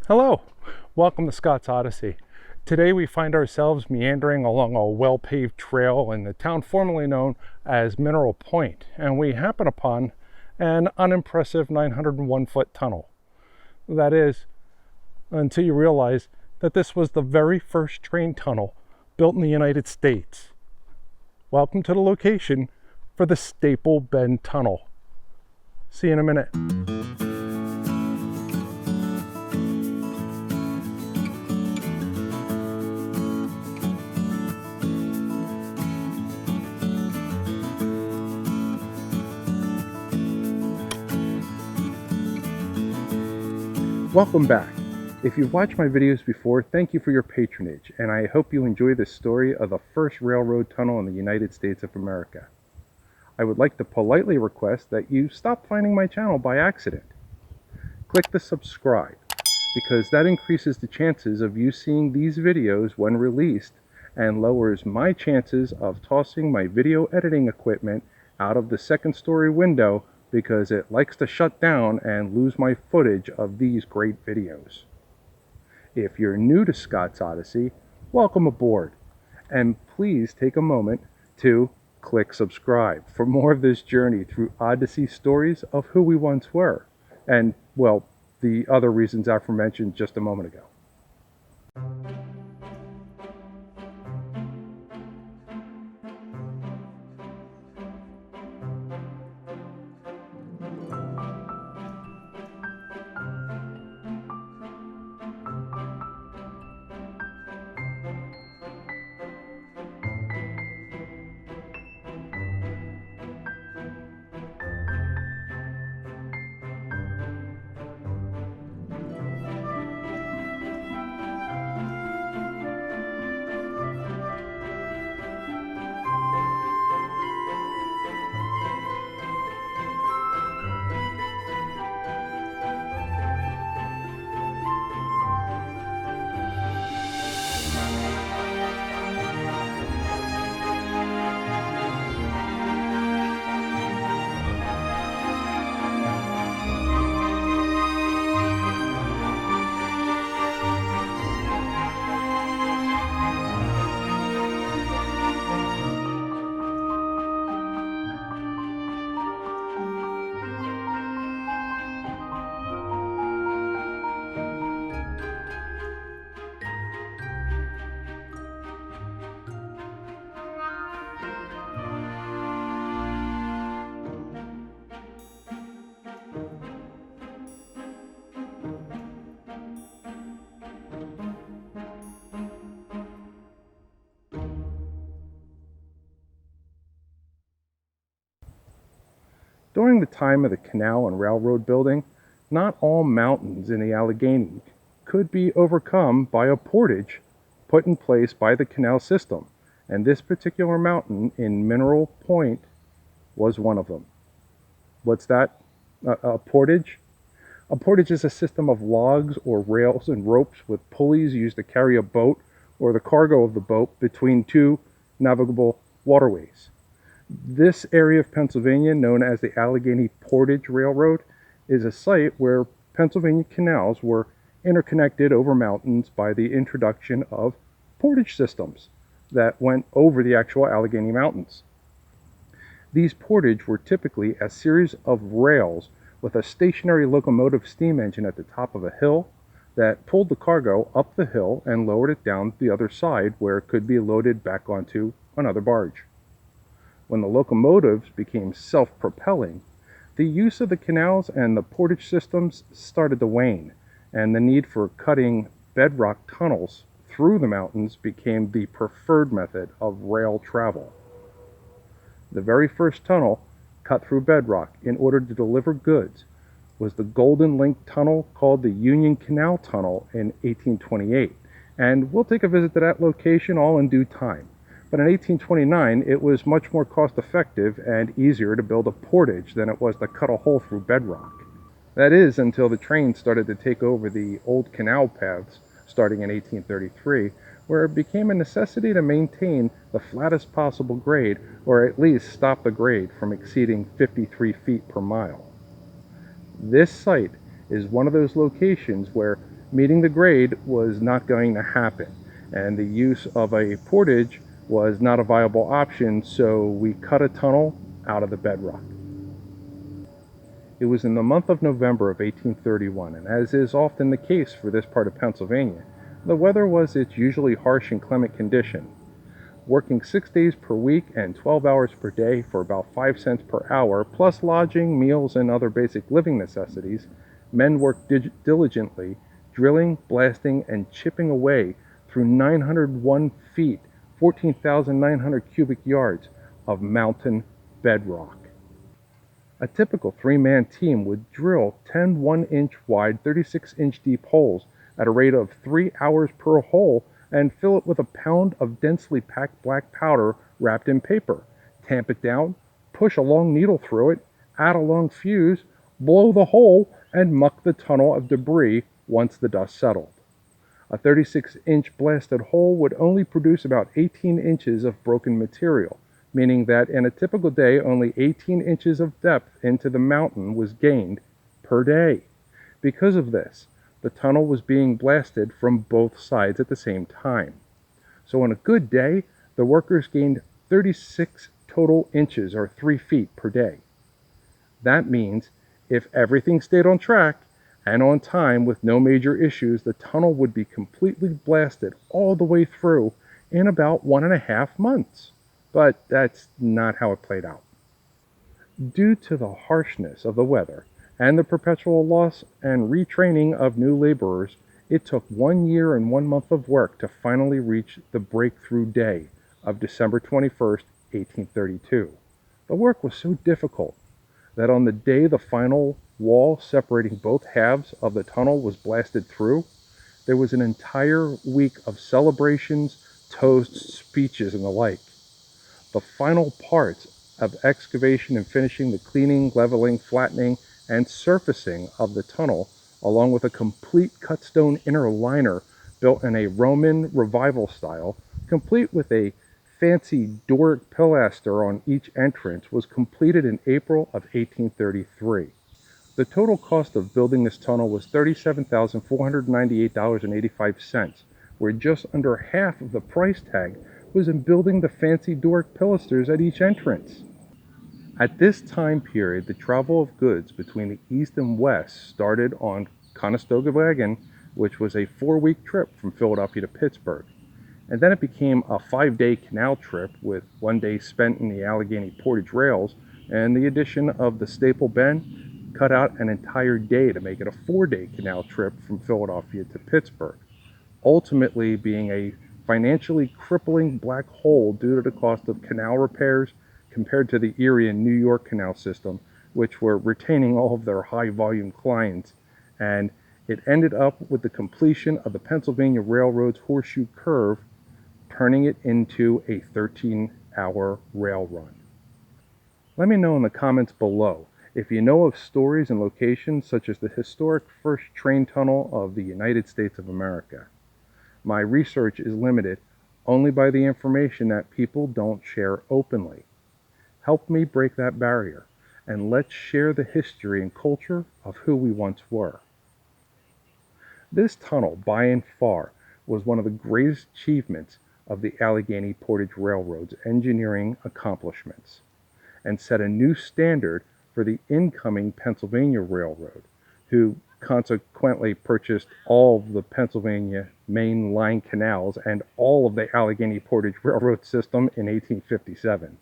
Hello, welcome to Scott's Odyssey. Today we find ourselves meandering along a well-paved trail in the town formerly known as Mineral Point, and we happen upon an unimpressive 901-foot tunnel. That is, until you realize that this was the very first train tunnel built in the United States. Welcome to the location for the Staple Bend Tunnel. See you in a minute. Welcome back. If you've watched my videos before, thank you for your patronage, and I hope you enjoy the story of the first railroad tunnel in the United States of America. I would like to politely request that you stop finding my channel by accident. Click the subscribe, because that increases the chances of you seeing these videos when released and lowers my chances of tossing my video editing equipment out of the second story window because it likes to shut down and lose my footage of these great videos. If you're new to Scott's Odyssey, welcome aboard, and please take a moment to click subscribe for more of this journey through Odyssey stories of who we once were, and, well, the other reasons aforementioned just a moment ago. During the time of the canal and railroad building, not all mountains in the Allegheny could be overcome by a portage put in place by the canal system, and this particular mountain in Mineral Point was one of them. What's that? A portage? A portage is a system of logs or rails and ropes with pulleys used to carry a boat or the cargo of the boat between two navigable waterways. This area of Pennsylvania, known as the Allegheny Portage Railroad, is a site where Pennsylvania canals were interconnected over mountains by the introduction of portage systems that went over the actual Allegheny Mountains. These portage were typically a series of rails with a stationary locomotive steam engine at the top of a hill that pulled the cargo up the hill and lowered it down the other side where it could be loaded back onto another barge. When the locomotives became self-propelling, the use of the canals and the portage systems started to wane, and the need for cutting bedrock tunnels through the mountains became the preferred method of rail travel. The very first tunnel cut through bedrock in order to deliver goods was the Golden Link Tunnel, called the Union Canal Tunnel, in 1828, and we'll take a visit to that location all in due time. But in 1829, it was much more cost-effective and easier to build a portage than it was to cut a hole through bedrock. That is, until the trains started to take over the old canal paths starting in 1833, where it became a necessity to maintain the flattest possible grade, or at least stop the grade from exceeding 53 feet per mile. This site is one of those locations where Meeting the grade was not going to happen, and the use of a portage was not a viable option, so we cut a tunnel out of the bedrock. It was in the month of November of 1831, and as is often the case for this part of Pennsylvania, the weather was its usually harsh and clement condition. Working 6 days per week and 12 hours per day for about 5 cents per hour, plus lodging, meals, and other basic living necessities, men worked diligently, drilling, blasting, and chipping away through 901 feet, 14,900 cubic yards of mountain bedrock. A typical three-man team would drill 10 1-inch wide, 36-inch deep holes at a rate of 3 hours per hole and fill it with a pound of densely packed black powder wrapped in paper. Tamp it down, push a long needle through it, add a long fuse, blow the hole, and muck the tunnel of debris once the dust settled. A 36-inch blasted hole would only produce about 18 inches of broken material, meaning that in a typical day only 18 inches of depth into the mountain was gained per day. Because of this, the tunnel was being blasted from both sides at the same time. So on a good day, the workers gained 36 total inches or 3 feet per day. That means if everything stayed on track and on time with no major issues, the tunnel would be completely blasted all the way through in about 1.5 months. But that's not how it played out. Due to the harshness of the weather and the perpetual loss and retraining of new laborers, it took 1 year and 1 month of work to finally reach the breakthrough day of December 21st, 1832. The work was so difficult that on the day the final wall separating both halves of the tunnel was blasted through, there was an entire week of celebrations, toasts, speeches, and the like. The final parts of excavation and finishing, the cleaning, leveling, flattening, and surfacing of the tunnel, along with a complete cut stone inner liner built in a Roman revival style, complete with a fancy Doric pilaster on each entrance, was completed in April of 1833. The total cost of building this tunnel was $37,498.85, where just under half of the price tag was in building the fancy Doric pilasters at each entrance. At this time period, the travel of goods between the east and west started on Conestoga wagon, which was a 4-week trip from Philadelphia to Pittsburgh. And then it became a 5-day canal trip with 1 day spent in the Allegheny Portage rails, and the addition of the staple bend cut out an entire day to make it a 4-day canal trip from Philadelphia to Pittsburgh, ultimately being a financially crippling black hole due to the cost of canal repairs compared to the Erie and New York canal system, which were retaining all of their high volume clients. And it ended up with the completion of the Pennsylvania Railroad's Horseshoe Curve, turning it into a 13-hour rail run. Let me know in the comments below if you know of stories and locations such as the historic first train tunnel of the United States of America. My research is limited only by the information that people don't share openly. Help me break that barrier, and let's share the history and culture of who we once were. This tunnel, by and far, was one of the greatest achievements of the Allegheny Portage Railroad's engineering accomplishments, and set a new standard for the incoming Pennsylvania Railroad, who consequently purchased all of the Pennsylvania main line canals and all of the Allegheny Portage Railroad system in 1857.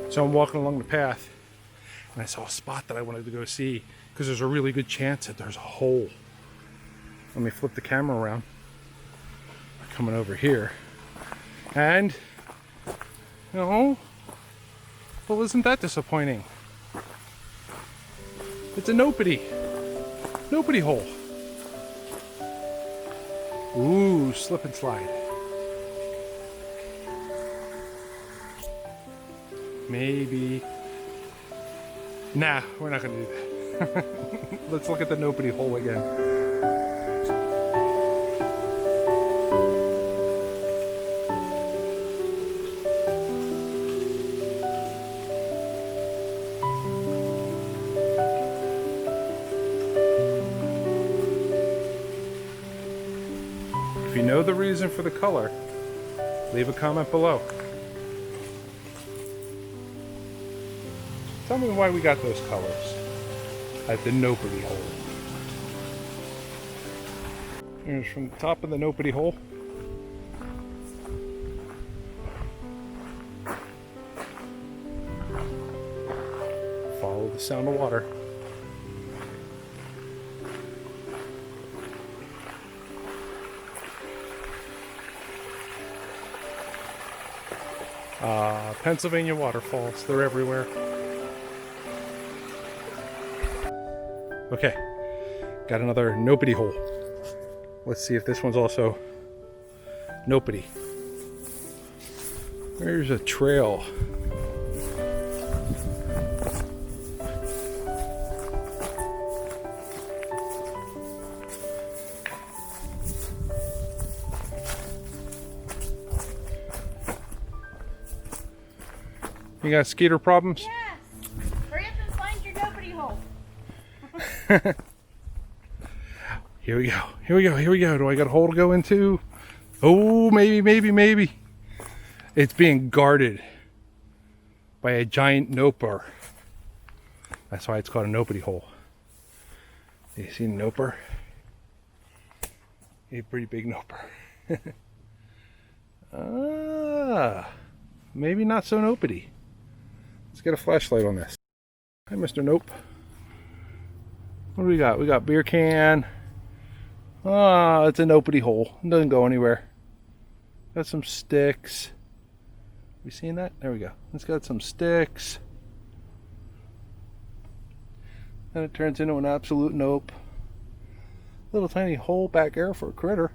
So I'm walking along the path and I saw a spot that I wanted to go see because there's a really good chance that there's a hole. Let me flip the camera around. Coming over here. And, you know, well, isn't that disappointing? It's a nopity hole. Ooh, slip and slide. Maybe. Nah, we're not gonna do that. Let's look at the nopity hole again. If you know the reason for the color, leave a comment below. Tell me why we got those colors at the nopity hole. Here's from the top of the nopity hole. Follow the sound of water. Pennsylvania waterfalls, they're everywhere. Okay, got another nopity hole. Let's see if this one's also nopity. There's a trail. You got skeeter problems? Yes! Hurry up and find your nopity hole. Here we go. Here we go. Here we go. Do I got a hole to go into? Oh, maybe. It's being guarded by a giant noper. That's why it's called a nopity hole. You see a noper? A pretty big noper. Maybe not so nopity. Let's get a flashlight on this. Hi, Mr. Nope. What do we got? We got beer can. It's a nopity hole. It doesn't go anywhere. Got some sticks. We seen that? There we go. It's got some sticks. Then it turns into an absolute nope. Little tiny hole back there for a critter.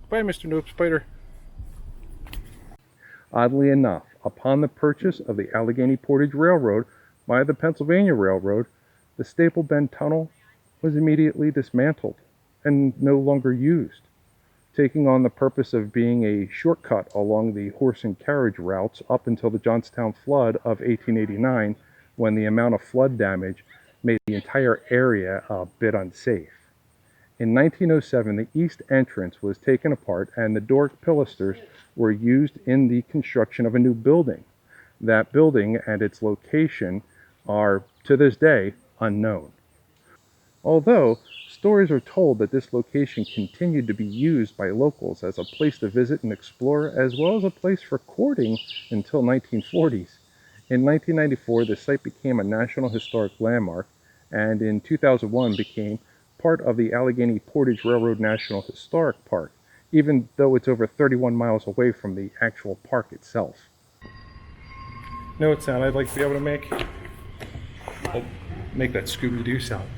Goodbye, Mr. Nope Spider. Oddly enough, upon the purchase of the Allegheny Portage Railroad by the Pennsylvania Railroad, the Staple Bend Tunnel was immediately dismantled and no longer used, taking on the purpose of being a shortcut along the horse and carriage routes up until the Johnstown flood of 1889, when the amount of flood damage made the entire area a bit unsafe. In 1907, the east entrance was taken apart and the Doric pilasters were used in the construction of a new building. That building and its location are, to this day, unknown. Although, stories are told that this location continued to be used by locals as a place to visit and explore, as well as a place for courting until 1940s. In 1994, the site became a National Historic Landmark, and in 2001 became part of the Allegheny Portage Railroad National Historic Park, even though it's over 31 miles away from the actual park itself. You know what sound I'd like to be able to make? I'll make that Scooby-Doo sound.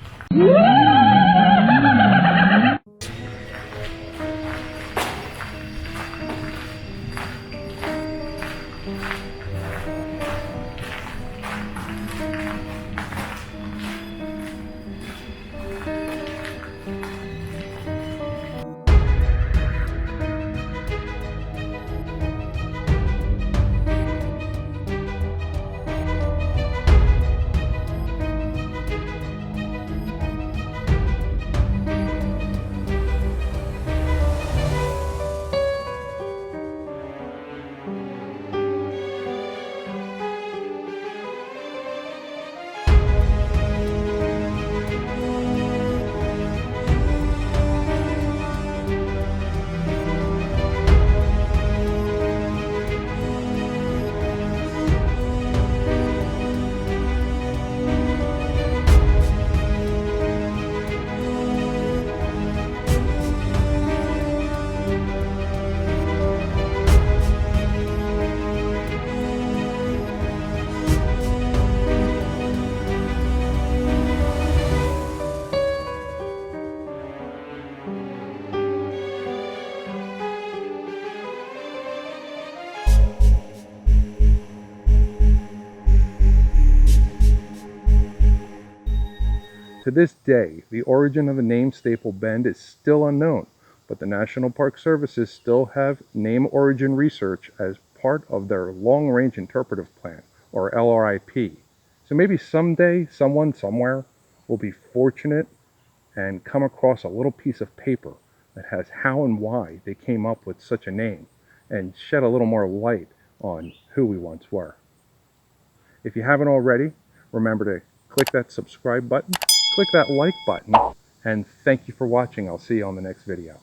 To this day, the origin of the name Staple Bend is still unknown, but the National Park Services still have name origin research as part of their Long Range Interpretive Plan, or LRIP. So maybe someday, someone somewhere will be fortunate and come across a little piece of paper that has how and why they came up with such a name and shed a little more light on who we once were. If you haven't already, remember to click that subscribe button, click that like button, and thank you for watching. I'll see you on the next video.